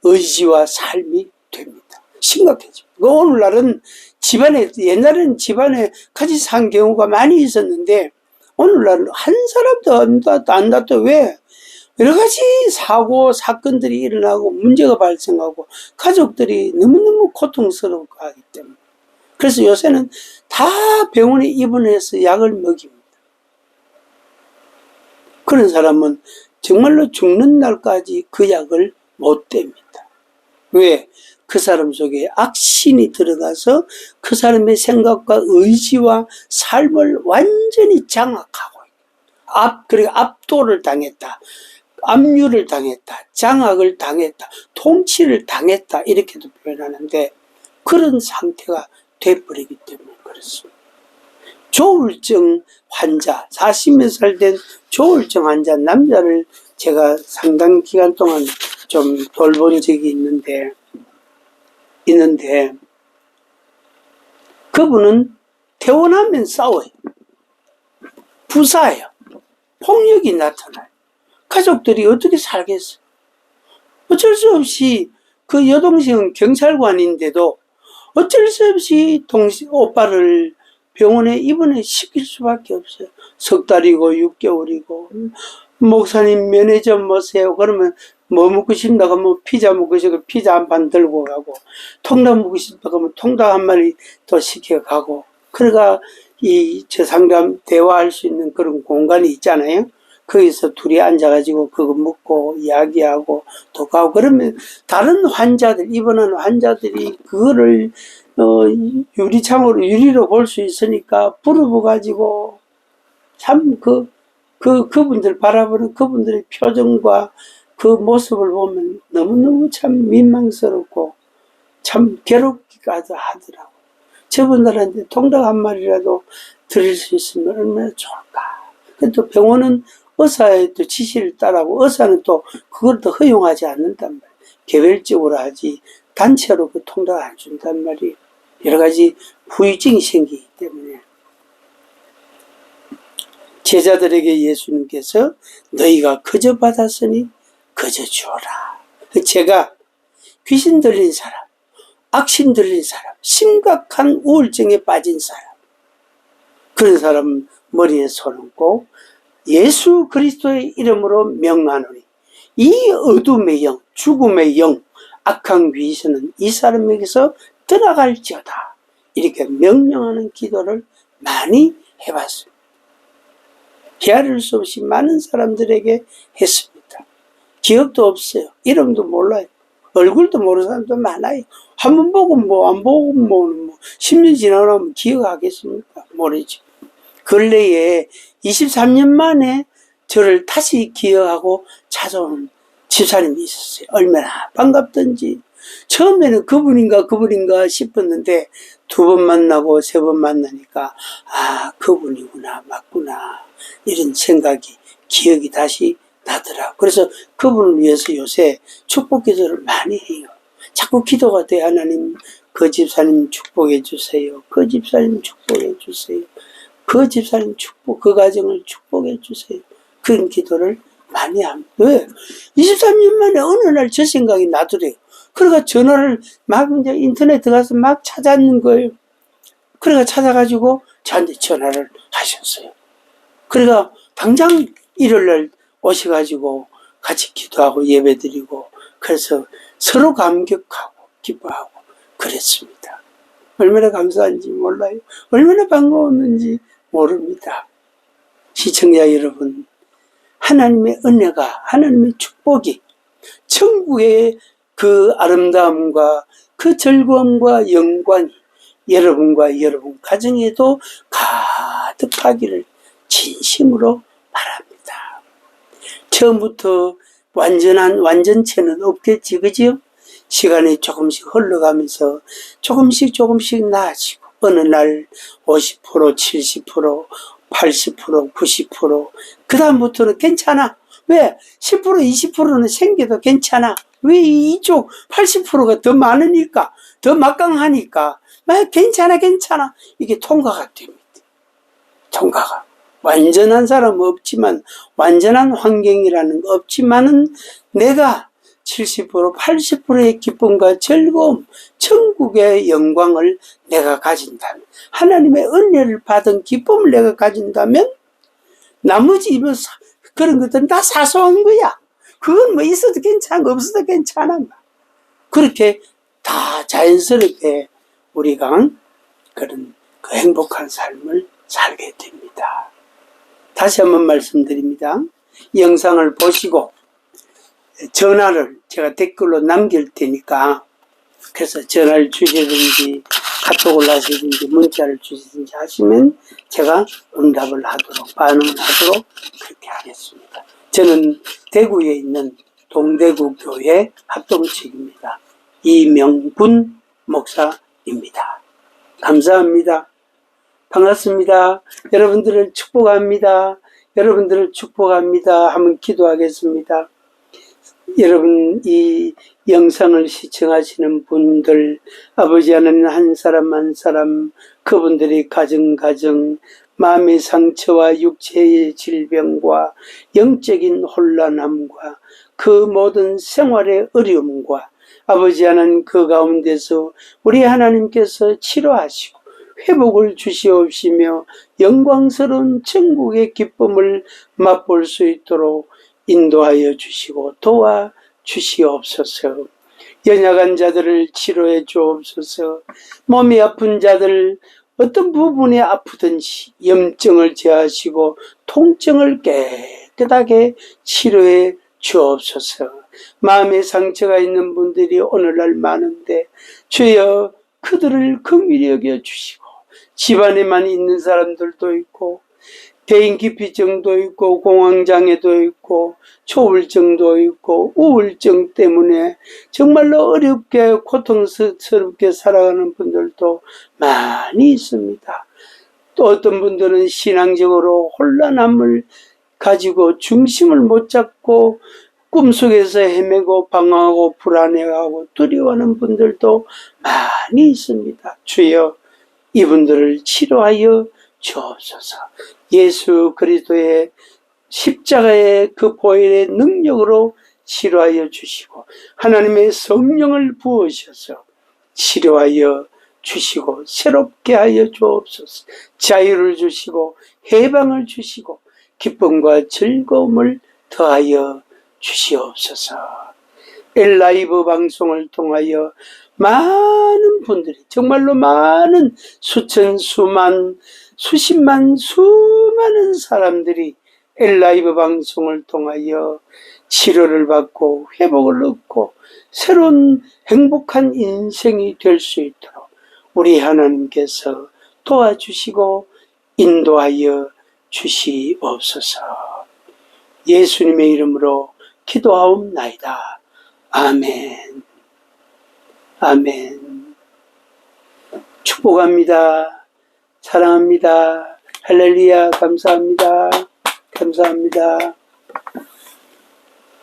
의지와 삶이 됩니다. 심각해져. 오늘날은 옛날에는 집안에 같이 산 경우가 많이 있었는데 오늘날은 한 사람도 안 놔둬. 왜? 여러 가지 사건들이 일어나고 문제가 발생하고 가족들이 너무너무 고통스러워 하기 때문에. 그래서 요새는 다 병원에 입원해서 약을 먹입니다. 그런 사람은 정말로 죽는 날까지 그 약을 못 뗍니다. 왜? 그 사람 속에 악신이 들어가서 그 사람의 생각과 의지와 삶을 완전히 장악하고 그리고 압도를 당했다. 압류를 당했다, 장악을 당했다, 통치를 당했다 이렇게도 표현하는데 그런 상태가 돼버리기 때문에 그렇습니다. 조울증 환자, 40몇 살 된 조울증 환자 남자를 제가 상당 기간 동안 좀 돌본 적이 있는데 그분은 태어나면 싸워요. 부사예요. 폭력이 나타나요. 가족들이 어떻게 살겠어요? 어쩔 수 없이 그 여동생은 경찰관인데도 어쩔 수 없이 오빠를 병원에 입원시킬 수밖에 없어요. 석 달이고 6개월이고 목사님 면회 좀 오세요. 그러면 뭐 먹고 싶다 그러면 피자 먹고 싶고 피자 한 판 들고 가고 통닭 먹고 싶다 그러면 통닭 한 마리 더 시켜가고 그러니까 저 상담 대화할 수 있는 그런 공간이 있잖아요. 거기서 둘이 앉아가지고 그거 먹고 이야기하고 또 가고 그러면 다른 환자들 입원한 환자들이 그거를 유리로 볼 수 있으니까 부르고 참 그분들 바라보는 그분들의 표정과 그 모습을 보면 너무너무 참 민망스럽고 참 괴롭기까지 하더라고. 저분들한테 통닭 한 마리라도 드릴 수 있으면 얼마나 좋을까. 또 병원은 의사의 또 지시를 따르고 의사는 또 그걸 또 허용하지 않는단 말이에요. 개별적으로 하지 단체로 그 통닭 안 준단 말이에요. 여러 가지 후유증이 생기기 때문에 제자들에게 예수님께서 너희가 거저 받았으니 거저 주어라. 제가 귀신 들린 사람, 악신 들린 사람, 심각한 우울증에 빠진 사람 그런 사람 머리에 손 얹고 예수 그리스도의 이름으로 명하노니 이 어둠의 영, 죽음의 영, 악한 귀신은 이 사람에게서 떠나갈지어다. 이렇게 명령하는 기도를 많이 해봤습니다. 헤아릴 수 없이 많은 사람들에게 했습니다. 기억도 없어요. 이름도 몰라요. 얼굴도 모르는 사람도 많아요. 한 번 보고 안 보고 10년 지나면 기억하겠습니까? 모르죠. 근래에 23년 만에 저를 다시 기억하고 찾아온 집사님이 있었어요. 얼마나 반갑던지. 처음에는 그분인가 싶었는데 2번 만나고 3번 만나니까 그분이구나 맞구나 이런 생각이 기억이 다시 나더라고요. 그래서 그분을 위해서 요새 축복 기도를 많이 해요. 자꾸 기도가 돼. 하나님 그 집사님 축복해 주세요. 그 집사님 축복해 주세요. 그 집사님 그 가정을 축복해 주세요. 그런 기도를 많이 합니다. 왜? 23년 만에 어느 날 저 생각이 나더래요. 그러니까 전화를 막 이제 인터넷 들어가서 막 찾았는 거예요. 그러니까 찾아가지고 저한테 전화를 하셨어요. 그러니까 당장 일요일날 오셔가지고 같이 기도하고 예배드리고 그래서 서로 감격하고 기뻐하고 그랬습니다. 얼마나 감사한지 몰라요. 얼마나 반가웠는지 모릅니다. 시청자 여러분, 하나님의 은혜가, 하나님의 축복이 천국의 그 아름다움과 그 즐거움과 영광이 여러분과 여러분 가정에도 가득하기를 진심으로 바랍니다. 처음부터 완전체는 없겠지, 그죠? 시간이 조금씩 흘러가면서 조금씩 나아지고 어느 날 50%, 70%, 80%, 90%, 그 다음부터는 괜찮아. 왜? 10%, 20%는 생겨도 괜찮아. 왜 이쪽 80%가 더 많으니까, 더 막강하니까, 괜찮아. 이게 통과가 됩니다. 통과가. 완전한 사람은 없지만, 완전한 환경이라는 거 없지만은, 내가 70%, 80%의 기쁨과 즐거움, 천국의 영광을 내가 가진다면, 하나님의 은혜를 받은 기쁨을 내가 가진다면, 나머지 그런 것들은 다 사소한 거야. 그건 뭐 있어도 괜찮고 없어도 괜찮아. 그렇게 다 자연스럽게 우리가 그런 그 행복한 삶을 살게 됩니다. 다시 한번 말씀드립니다. 영상을 보시고 전화를 제가 댓글로 남길 테니까 그래서 전화를 주시든지 카톡을 하시든지 문자를 주시든지 하시면 제가 응답을 하도록 반응을 하도록 그렇게 하겠습니다. 저는 대구에 있는 동대구 교회 합동측입니다. 이명분 목사입니다. 감사합니다. 반갑습니다. 여러분들을 축복합니다. 여러분들을 축복합니다. 한번 기도하겠습니다. 여러분, 이 영상을 시청하시는 분들, 아버지 하나님 한 사람 한 사람, 그분들이 가정 마음의 상처와 육체의 질병과 영적인 혼란함과 그 모든 생활의 어려움과 아버지 하나님 그 가운데서 우리 하나님께서 치료하시고 회복을 주시옵시며 영광스러운 천국의 기쁨을 맛볼 수 있도록 인도하여 주시고 도와 주시옵소서. 연약한 자들을 치료해 주옵소서. 몸이 아픈 자들 어떤 부분이 아프든지 염증을 제하시고 통증을 깨끗하게 치료해 주옵소서. 마음의 상처가 있는 분들이 오늘날 많은데 주여 그들을 긍휼히 여겨 주시고, 집안에만 있는 사람들도 있고 대인기피증도 있고 공황장애도 있고 초울증도 있고 우울증 때문에 정말로 어렵게 고통스럽게 살아가는 분들도 많이 있습니다. 또 어떤 분들은 신앙적으로 혼란함을 가지고 중심을 못 잡고 꿈속에서 헤매고 방황하고 불안해하고 두려워하는 분들도 많이 있습니다. 주여 이분들을 치료하여 주옵소서. 예수 그리스도의 십자가의 그 보혈의 능력으로 치료하여 주시고 하나님의 성령을 부으셔서 치료하여 주시고 새롭게 하여 주옵소서. 자유를 주시고 해방을 주시고 기쁨과 즐거움을 더하여 주시옵소서. 엘라이브 방송을 통하여 많은 분들이 정말로 많은 수천 수만 수십만 수많은 사람들이 엘라이브 방송을 통하여 치료를 받고 회복을 얻고 새로운 행복한 인생이 될 수 있도록 우리 하나님께서 도와주시고 인도하여 주시옵소서. 예수님의 이름으로 기도하옵나이다. 아멘. 아멘. 축복합니다. 사랑합니다. 할렐루야. 감사합니다. 감사합니다.